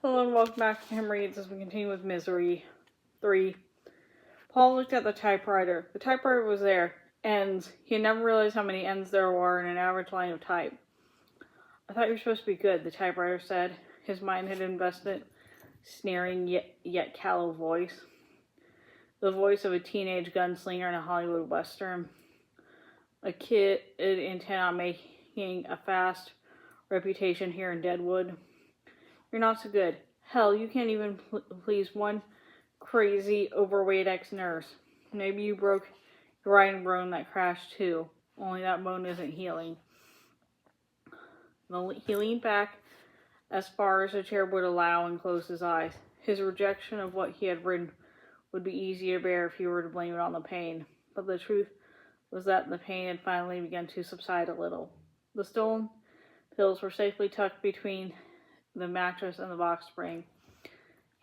Hello and welcome back to Him Reads as we continue with Misery 3. Paul looked at the typewriter. The typewriter was there. Ends. He had never realized how many ends there were in an average line of type. I thought you were supposed to be good, the typewriter said. His mind had invested sneering yet callow voice. The voice of a teenage gunslinger in a Hollywood Western. A kid intent on making a fast reputation here in Deadwood. You're not so good. Hell, you can't even please one crazy, overweight ex-nurse. Maybe you broke your riding bone that crashed too. Only that bone isn't healing. He leaned back as far as the chair would allow and closed his eyes. His rejection of what he had written would be easy to bear if he were to blame it on the pain. But the truth was that the pain had finally begun to subside a little. The stolen pills were safely tucked between the mattress and the box spring.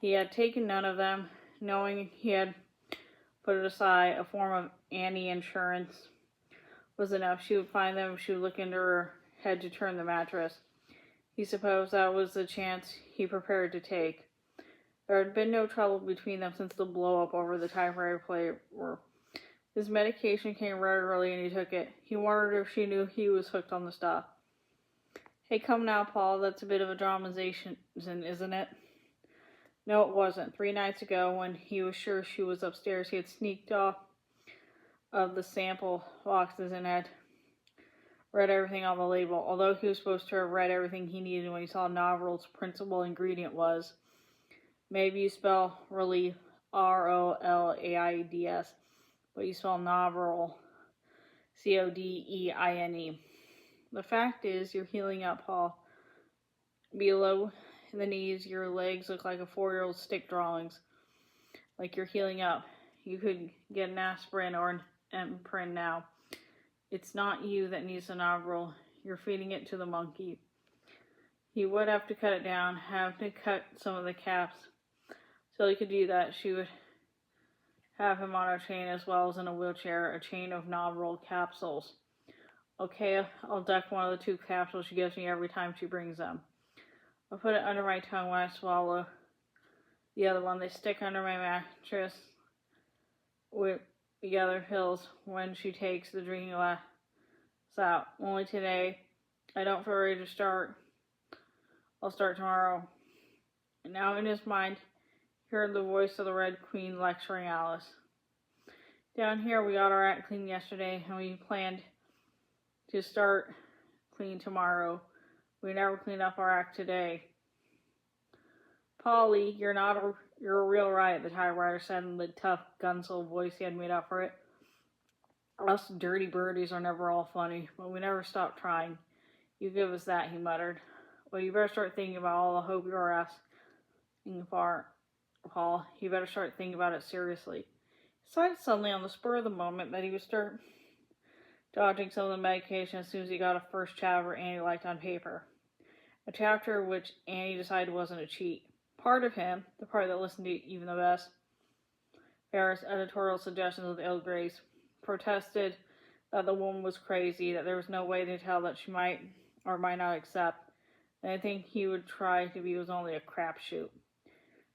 He had taken none of them, knowing he had put it aside. A form of Annie insurance was enough. She would find them if she would look into her head to turn the mattress. He supposed that was the chance he prepared to take. There had been no trouble between them since the blow-up over the typewriter player. His medication came regularly and he took it. He wondered if she knew he was hooked on the stuff. Hey, come now, Paul. That's a bit of a dramatization, isn't it? No, it wasn't. 3 nights ago, when he was sure she was upstairs, he had sneaked off of the sample boxes and had read everything on the label. Although he was supposed to have read everything he needed when he saw Novel's principal ingredient was, maybe you spell relief R-O-L-A-I-D-S, but you spell Novel C-O-D-E-I-N-E. The fact is, you're healing up, Paul. Below the knees, your legs look like a 4-year-old's stick drawings. Like you're healing up. You could get an aspirin or an Emprin now. It's not you that needs the Novel. You're feeding it to the monkey. He would have to cut it down, have to cut some of the caps. So he could do that. She would have him on a chain as well as in a wheelchair, a chain of Novel capsules. Okay, I'll duck one of the 2 capsules she gives me every time she brings them. I'll put it under my tongue when I swallow the other one. They stick under my mattress with the other pills when she takes the drinking glass out. Only today, I don't feel ready to start. I'll start tomorrow. And now in his mind, he heard the voice of the Red Queen lecturing Alice. Down here, we got our act clean yesterday, and we planned to start clean tomorrow. We never cleaned up our act today. Polly, you're a real riot, the typewriter said in the tough gunsel voice he had made up for it. Us dirty birdies are never all funny, but we never stop trying. You give us that, he muttered. Well, you better start thinking about all the hope you're asking for, Paul. You better start thinking about it seriously. He decided suddenly on the spur of the moment that he would start dodging some of the medication as soon as he got a first chapter Annie liked on paper. A chapter which Annie decided wasn't a cheat. Part of him, the part that listened to even the best, Ferris' editorial suggestions of the ill grace, protested that the woman was crazy, that there was no way to tell that she might or might not accept. And I think he would try to be was only a crapshoot.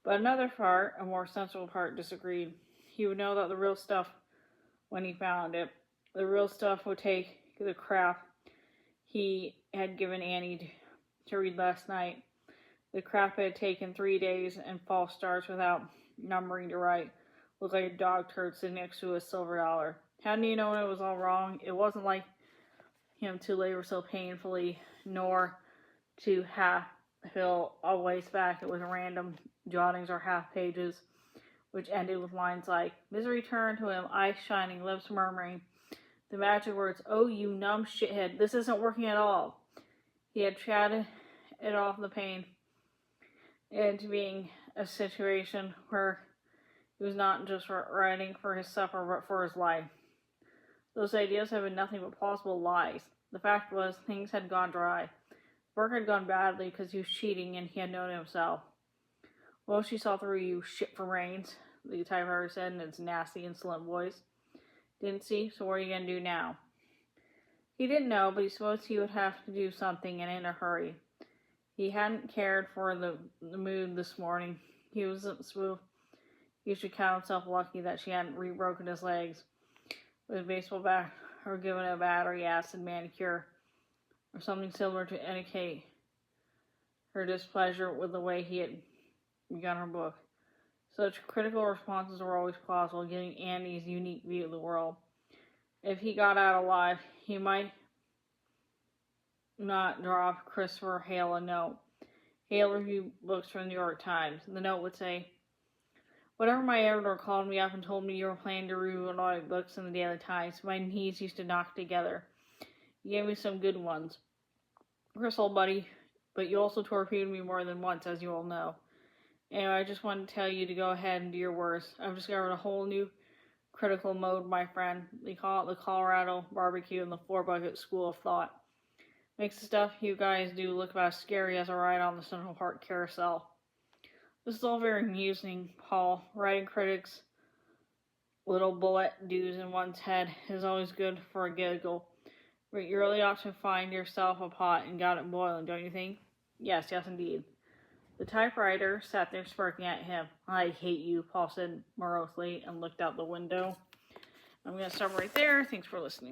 But another part, a more sensible part, disagreed. He would know that the real stuff when he found it. The real stuff would take the crap he had given Annie to read last night. The crap had taken 3 days and false starts without numbering to write. Looked like a dog turd sitting next to a silver dollar. How do you know when it was all wrong? It wasn't like him to labor so painfully, nor to half fill a ways back. It was random jottings or half pages, which ended with lines like, Misery turned to him, eyes shining, lips murmuring the magic words, oh, you numb shithead, this isn't working at all. He had chatted it off the pain into being a situation where he was not just writing for his supper, but for his life. Those ideas had been nothing but plausible lies. The fact was, things had gone dry. Work had gone badly because he was cheating and he had known it himself. Well, she saw through you, shit for brains, the typewriter said in its nasty, insolent voice. Didn't she? So what are you going to do now? He didn't know, but he supposed he would have to do something and in a hurry. He hadn't cared for the mood this morning. He wasn't smooth. He should count himself lucky that she hadn't re-broken his legs with a baseball bat or given a battery acid manicure or something similar to indicate her displeasure with the way he had begun her book. Such critical responses were always plausible, giving Andy's unique view of the world. If he got out alive, he might not drop Christopher Hale a note. Hale reviewed books from the New York Times. The note would say, "Whenever my editor called me up and told me you were planning to review a lot of books in the Daily Times, my knees used to knock together. You gave me some good ones. Chris, old buddy, but you also torpedoed me more than once, as you all know. Anyway, I just wanted to tell you to go ahead and do your worst. I've discovered a whole new critical mode, my friend. They call it the Colorado barbecue and the 4-bucket school of thought. Makes the stuff you guys do look about as scary as a ride on the Central Park carousel." This is all very amusing, Paul. Writing critics' little bullet dues in one's head is always good for a giggle. But you really ought to find yourself a pot and got it boiling, don't you think? Yes, indeed. The typewriter sat there smirking at him. "I hate you," Paul said morosely and looked out the window. I'm going to stop right there. Thanks for listening.